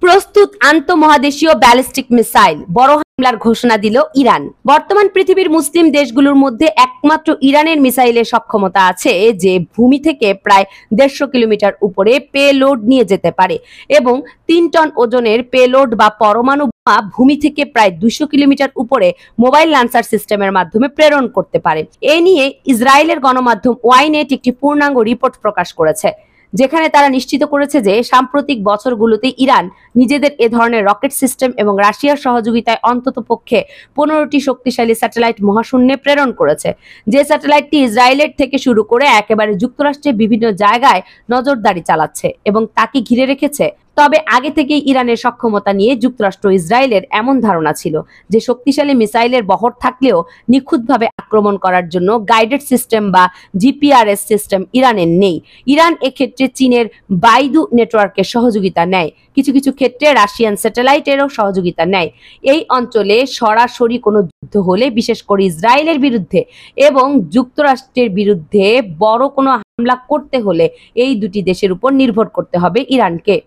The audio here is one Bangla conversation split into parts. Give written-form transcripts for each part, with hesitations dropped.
প্রস্তুত আন্তঃমহাদেশীয় ব্যালিস্টিক মিসাইল, বড় হামলার ঘোষণা দিল ইরান। বর্তমান পৃথিবীর মুসলিম দেশগুলোর মধ্যে একমাত্র ইরানের মিসাইলের সক্ষমতা আছে যে ভূমি থেকে প্রায় 150 কিলোমিটার উপরে পেলোড নিয়ে যেতে পারে এবং 3 টন ওজনের পেলোড বা পরমাণু বোমা ভূমি থেকে প্রায় 200 কিলোমিটার উপরে মোবাইল লঞ্চার সিস্টেমের মাধ্যমে প্রেরণ করতে পারে। এ নিয়ে ইসরায়েলের গণমাধ্যম ওয়াইনেট একটি পূর্ণাঙ্গ রিপোর্ট প্রকাশ করেছে, যেখানে তারা নিশ্চিত করেছে যে সাম্প্রতিক বছরগুলোতে ইরান নিজেদের এ ধরনের রকেট সিস্টেম এবং রাশিয়ার সহযোগিতায় অন্ততপক্ষে 15টি শক্তিশালী স্যাটেলাইট মহাশূন্যে প্রেরণ করেছে, যে স্যাটেলাইটটি ইসরায়েলের থেকে শুরু করে একেবারে যুক্তরাষ্ট্রের বিভিন্ন জায়গায় নজরদারি চালাচ্ছে এবং তাকে ঘিরে রেখেছে। তবে আগে থেকেই ইরানের সক্ষমতা নিয়ে যুক্তরাষ্ট্র ইসরায়েলের এমন ধারণা ছিল যে শক্তিশালী মিসাইলের বহর থাকলেও নিখুঁতভাবে আক্রমণ করার জন্য গাইডেড সিস্টেম বা জিপিআরএস সিস্টেম ইরানের নেই। ইরান এক্ষেত্রে চীনের বাইদু নেটওয়ার্কের সহযোগিতা নেয়, কিছু কিছু ক্ষেত্রে রাশিয়ান স্যাটেলাইটেরও সহযোগিতা নেয়। এই অঞ্চলে সরাসরি কোনো যুদ্ধ হলে, বিশেষ করে ইসরায়েলের বিরুদ্ধে এবং যুক্তরাষ্ট্রের বিরুদ্ধে বড় কোনো হামলা করতে হলে এই দুটি দেশের উপর নির্ভর করতে হবে ইরানকে।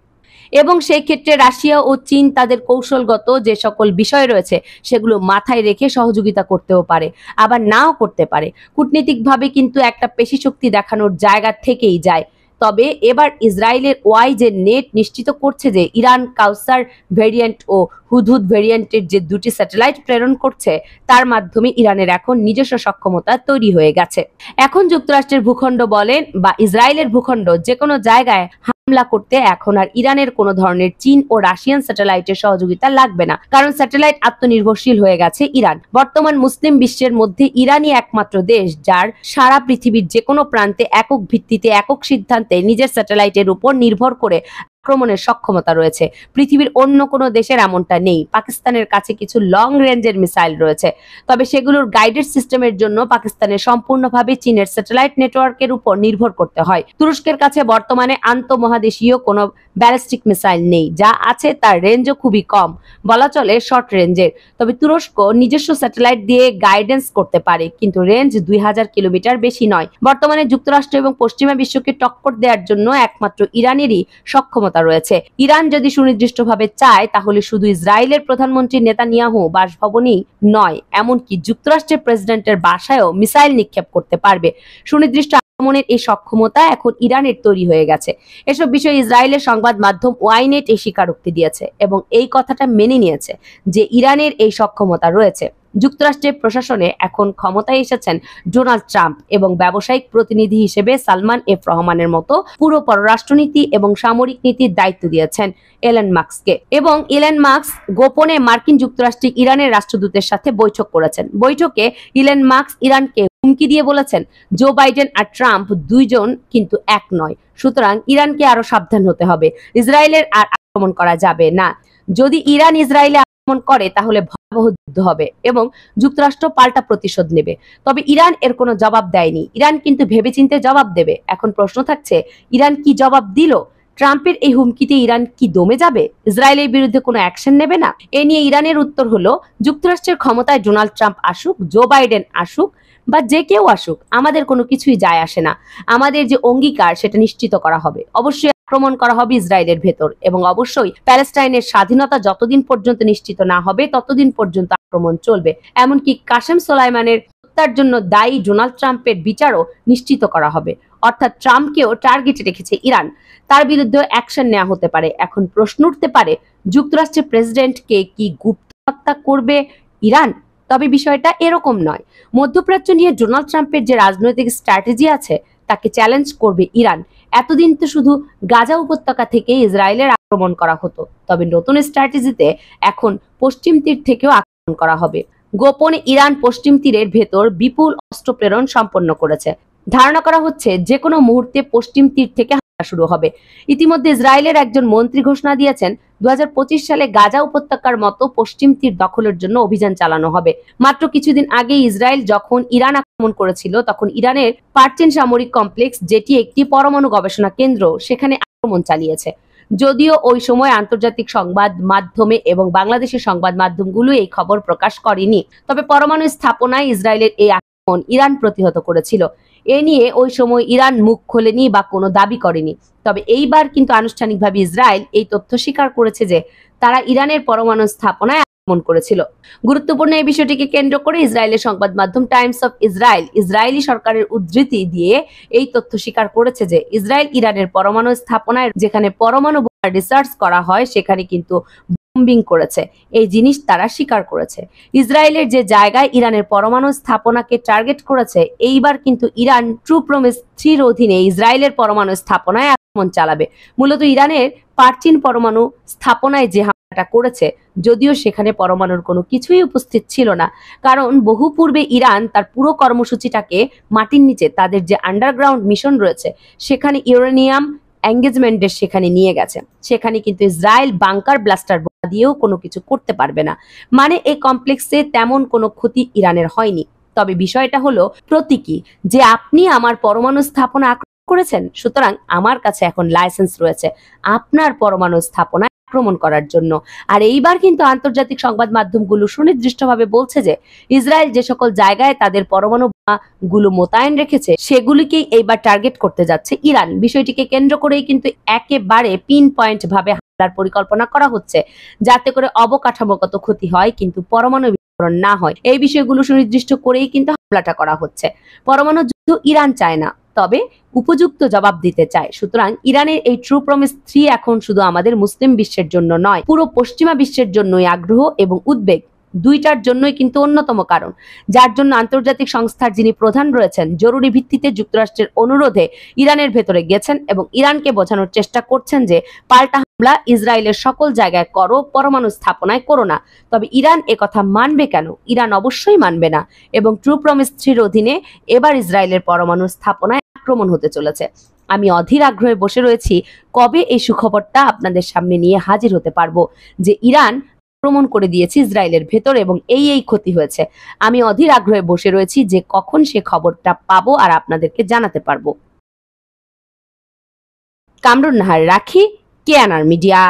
এবং সেই ক্ষেত্রে রাশিয়া ও চীন তাদের কৌশলগত যে সকল বিষয় রয়েছে সেগুলো মাথায় রেখে সহযোগিতা করতেও পারে, আবার নাও করতে পারে। কূটনীতিকভাবে কিন্তু একটা পেশি শক্তি দেখানোর জায়গা থেকেই যায়। তবে এবার ইসরায়েলের ওয়াইজে নেট নিশ্চিত করছে যে ইরান কাউসার ভেরিয়েন্ট ও হুদহুদ ভেরিয়েন্টের যে দুটি স্যাটেলাইট প্রেরণ করছে তার মাধ্যমে ইরানের এখন নিজস্ব সক্ষমতা তৈরি হয়ে গেছে। এখন যুক্তরাষ্ট্রের ভূখণ্ড বলেন বা ইসরায়েলের ভূখণ্ড, যে কোনো জায়গায় হামলা করতে এখন আর ইরানের কোনো ধরনের চীন ও রাশিয়ান স্যাটেলাইটের সহযোগিতা লাগবে না, কারণ স্যাটেলাইট আত্মনির্ভরশীল হয়ে গেছে ইরান। বর্তমান মুসলিম বিশ্বের মধ্যে ইরানই একমাত্র দেশ যার সারা পৃথিবীর যে কোনো প্রান্তে একক ভিত্তিতে একক সিদ্ধান্তে নিজের স্যাটেলাইটের উপর নির্ভর করে আক্রমণের সক্ষমতা রয়েছে। পৃথিবীর অন্য কোনো দেশের এমনটা নেই। পাকিস্তানের কাছে কিছু লং রেঞ্জের মিসাইল রয়েছে, তবে সেগুলোর গাইডেড সিস্টেমের জন্য পাকিস্তানের সম্পূর্ণভাবে চীনের স্যাটেলাইট নেটওয়ার্কের উপর নির্ভর করতে হয়। তুরস্কের কাছে বর্তমানে আন্তঃমহাদেশীয় কোনো ব্যালিস্টিক মিসাইল নেই, যা আছে তার রেঞ্জও খুবই কম, বলা চলে শর্ট রেঞ্জের। তবে তুরস্ক নিজস্ব স্যাটেলাইট দিয়ে গাইডেন্স করতে পারে, কিন্তু রেঞ্জ 2000 কিলোমিটার বেশি নয়। বর্তমানে যুক্তরাষ্ট্র এবং পশ্চিমা বিশ্বকে টক্কর দেওয়ার জন্য একমাত্র ইরানেরই সক্ষমতা রয়েছে। ইরান যদি সুনির্দিষ্টভাবে চায় তাহলে শুধু ইসরায়েলের প্রধানমন্ত্রী নেতানিয়াহু বাসভবনেই নয়, এমনকি যুক্তরাষ্ট্রের প্রেসিডেন্টের বাসায়ও মিসাইল নিক্ষেপ করতে পারবে। সুনির্দিষ্ট আক্রমণের এই সক্ষমতা এখন ইরানের তৈরি হয়ে গেছে। এসব বিষয়ে ইসরায়েলের সংবাদ মাধ্যম ওয়াইনেট এই স্বীকারোক্তি দিয়েছে এবং এই কথাটা মেনে নিয়েছে যে ইরানের এই সক্ষমতা রয়েছে। যুক্তরাষ্ট্রের প্রশাসনে এখন ক্ষমতায় এসেছেন ডোনাল্ড ট্রাম্প এবং ব্যবসায়িক প্রতিনিধি হিসেবে সালমান এফ রহমানের মতো পুরো পররাষ্ট্রনীতি এবং সামরিক নীতির দায়িত্ব দিয়েছেন এলন মাস্ককে। এবং এলন মাস্ক গোপনে মার্কিন যুক্তরাষ্ট্রে ইরানের রাষ্ট্রদূতের সাথে বৈঠক করেছেন। বৈঠকে এলন মাস্ক ইরানকে হুমকি দিয়ে বলেছেন, জো বাইডেন আর ট্রাম্প দুইজন কিন্তু এক নয়, সুতরাং ইরানকে আরো সাবধান হতে হবে। ইসরায়েলের আর আক্রমণ করা যাবে না। যদি ইরান ইসরায়েলে আক্রমণ করে তাহলে ভয়াবহ যুদ্ধ হবে এবং যুক্তরাষ্ট্র পাল্টা প্রতিশোধ নেবে। তবে ইরান এর কোনো জবাব দেয়নি। ইরান কিন্তু ভেবেচিন্তে জবাব দেবে। এখন প্রশ্ন থাকছে, ইরান কি জবাব দিল? ট্রাম্পের এই হুমকিতে ইরান কি দমে যাবে? ইসরায়েলের বিরুদ্ধে কোনো অ্যাকশন নেবে না? এ নিয়ে ইরানের উত্তর হলো, যুক্তরাষ্ট্রের ক্ষমতায় ডোনাল্ড ট্রাম্প আসুক, জো বাইডেন আসুক বা যে কেউ আসুক, আমাদের কোনো কিছুই যায় আসে না। আমাদের যে অঙ্গীকার সেটা নিশ্চিত করা হবে। অবশ্যই আক্রমণ করা হবে ইসরায়েলের ভেতর এবং অবশ্যই প্যালেস্টাইনের স্বাধীনতা যতদিন পর্যন্ত নিশ্চিত না হবে ততদিন পর্যন্ত আক্রমণ চলবে। এমনকি কাসেম সোলাইমানের হত্যার জন্য দায়ী ডোনাল্ড ট্রাম্পের বিচারও নিশ্চিত করা হবে। অর্থাৎ ট্রাম্পকেও টার্গেটে রেখেছে ইরান, তার বিরুদ্ধে অ্যাকশন নেওয়া হতে পারে। এখন প্রশ্ন উঠতে পারে, যুক্তরাষ্ট্রের প্রেসিডেন্টকে কি গুপ্ত হত্যা করবে ইরান? তবে বিষয়টা এরকম নয়। মধ্যপ্রাচ্য নিয়ে ডোনাল্ড ট্রাম্পের যে রাজনৈতিক স্ট্র্যাটেজি আছে তাকে চ্যালেঞ্জ করবে ইরান। এতদিন তো শুধু গাজা উপত্যকা থেকে ইসরায়েলের আক্রমণ করা হতো, তবে নতুন স্ট্র্যাটেজিতে এখন পশ্চিম তীর থেকেও আক্রমণ করা হবে। গোপনে ইরান পশ্চিম তীরের ভেতর বিপুল অস্ত্র প্রেরণ সম্পন্ন করেছে। ধারণা করা হচ্ছে যে কোনো মুহূর্তে পশ্চিম তীর থেকে হামলা শুরু হবে। ইতিমধ্যে ইসরায়েলের একজন মন্ত্রী ঘোষণা দিয়েছেন 2025 সালে গাজা উপত্যকার মতো পশ্চিম তীর দখলের জন্য অভিযান চালানো হবে। মাত্র কিছুদিন আগে ইসরায়েল যখন ইরান আক্রমণ করেছিল তখন ইরানের পার্চিন সামরিক কমপ্লেক্স, যেটি একটি পরমাণু গবেষণা কেন্দ্র, সেখানে আক্রমণ চালিয়েছে। যদিও ওই সময় আন্তর্জাতিক সংবাদ মাধ্যমে এবং বাংলাদেশের সংবাদ মাধ্যমগুলো এই খবর প্রকাশ করেনি, তবে পরমাণু স্থাপনায় ইসরায়েলের এই আক্রমণ ইরান প্রতিহত করেছিল। এ নিয়ে ওই সময় ইরান মুখ খোলেনি বা কোনো দাবি করেনি। তবে এইবার কিন্তু আনুষ্ঠানিকভাবে ইসরায়েল এই তথ্য স্বীকার করেছে যে তারা ইরানের পরমাণু স্থাপনায় আক্রমণ করেছিল। গুরুত্বপূর্ণ এই বিষয়টিকে কেন্দ্র করে ইসরায়েলের সংবাদ মাধ্যম টাইমস অফ ইসরায়েল ইসরায়েলি সরকারের উদ্ধৃতি দিয়ে এই তথ্য স্বীকার করেছে যে ইসরায়েল ইরানের পরমাণু স্থাপনায় যেখানে পরমাণু বোমা রিসার্চ করা হয় সেখানে কিন্তু বম্বিং করেছে। এই জিনিস তারা স্বীকার করেছে। ইসরায়েলের যে জায়গায় ইরানের পরমাণু স্থাপনাকে টার্গেট করেছে, এইবার কিন্তু ইরান ট্রু প্রমিস 3 অধীনে ইসরায়েলের পরমাণু স্থাপনায় আক্রমণ চালাবে। মূলত ইরানের পারচিন পরমাণু স্থাপনায় যে হামলাটা করেছে, যদিও সেখানে পরমাণুর কোনো কিছুই উপস্থিত ছিল না, কারণ বহু পূর্বে ইরান তার পুরো কর্মসূচিটাকে মাটির নিচে তাদের যে আন্ডারগ্রাউন্ড মিশন রয়েছে সেখানে ইউরেনিয়াম এঙ্গেজমেন্টের সেখানে নিয়ে গেছে। সেখানে কিন্তু ইসরায়েল বাংকার ব্লাস্টার বোমা দিয়েও কোনো কিছু করতে পারবে না। মানে এই কমপ্লেক্সে তেমন কোনো ক্ষতি ইরানের হয়নি। তবে বিষয়টা হলো প্রতীকী, যে আপনি আমার পরমাণু স্থাপনা আক্রমণ করেছেন, সুতরাং আমার কাছে এখন লাইসেন্স রয়েছে আপনার পরমাণু স্থাপনা আক্রমণ করার জন্য। আর এইবার কিন্তু আন্তর্জাতিক সংবাদ মাধ্যমগুলো সুনির্দিষ্টভাবে বলছে যে ইসরায়েল যে সকল জায়গায় তাদের পরমাণু গুলো মোতায়েন রেখেছে সেগুলিকেই এইবার টার্গেট করতে যাচ্ছে ইরান। বিষয়টিকে কেন্দ্র করেই কিন্তু একেবারে পিন পয়েন্ট ভাবে হামলার পরিকল্পনা করা হচ্ছে, যাতে করে অবকাঠামোগত ক্ষতি হয় কিন্তু পরমাণু বিস্ফোরণ না হয়। এই বিষয়গুলো সুনির্দিষ্ট করেই কিন্তু হামলাটা করা হচ্ছে। পরমাণু যুদ্ধ ইরান চায় না, তবে উপযুক্ত জবাব দিতে চায়। সুতরাং ইরানের এই ট্রু প্রমিস 3 এখন শুধু আমাদের মুসলিম বিশ্বের জন্য নয়, পুরো পশ্চিমা বিশ্বের জন্যই আগ্রহ এবং উদ্বেগ, দুইটার জন্যই কিন্তু অন্যতম কারণ, যার জন্য আন্তর্জাতিক সংস্থার যিনি প্রধান রয়েছেন জরুরি ভিত্তিতে যুক্তরাষ্ট্রের অনুরোধে ইরানের ভেতরে গেছেন এবং ইরানকে বোঝানোর চেষ্টা করছেন যে পাল্টা হামলা ইসরায়েলের সকল জায়গায় করো, পরমাণু স্থাপনায় করো না। তবে ইরান একথা মানবে কেন? ইরান অবশ্যই মানবে না এবং ট্রু প্রমিস 3 অধীনে এবার ইসরায়েলের পরমাণু স্থাপনায় আক্রমণ হতে চলেছে। আমি অধীর আগ্রহে বসে রয়েছি কবে এই সুখবরটা আপনাদের সামনে নিয়ে হাজির হতে পারবো যে ইরান আক্রমণ করে দিয়েছে ইসরায়েলের ভেতর এবং এই ক্ষতি হয়েছে। আমি অধীর আগ্রহে বসে রয়েছি যে কখন সে খবরটা পাবো আর আপনাদেরকে জানাতে পারবো। কামরুন নাহার রাখি, কেএনআর মিডিয়া।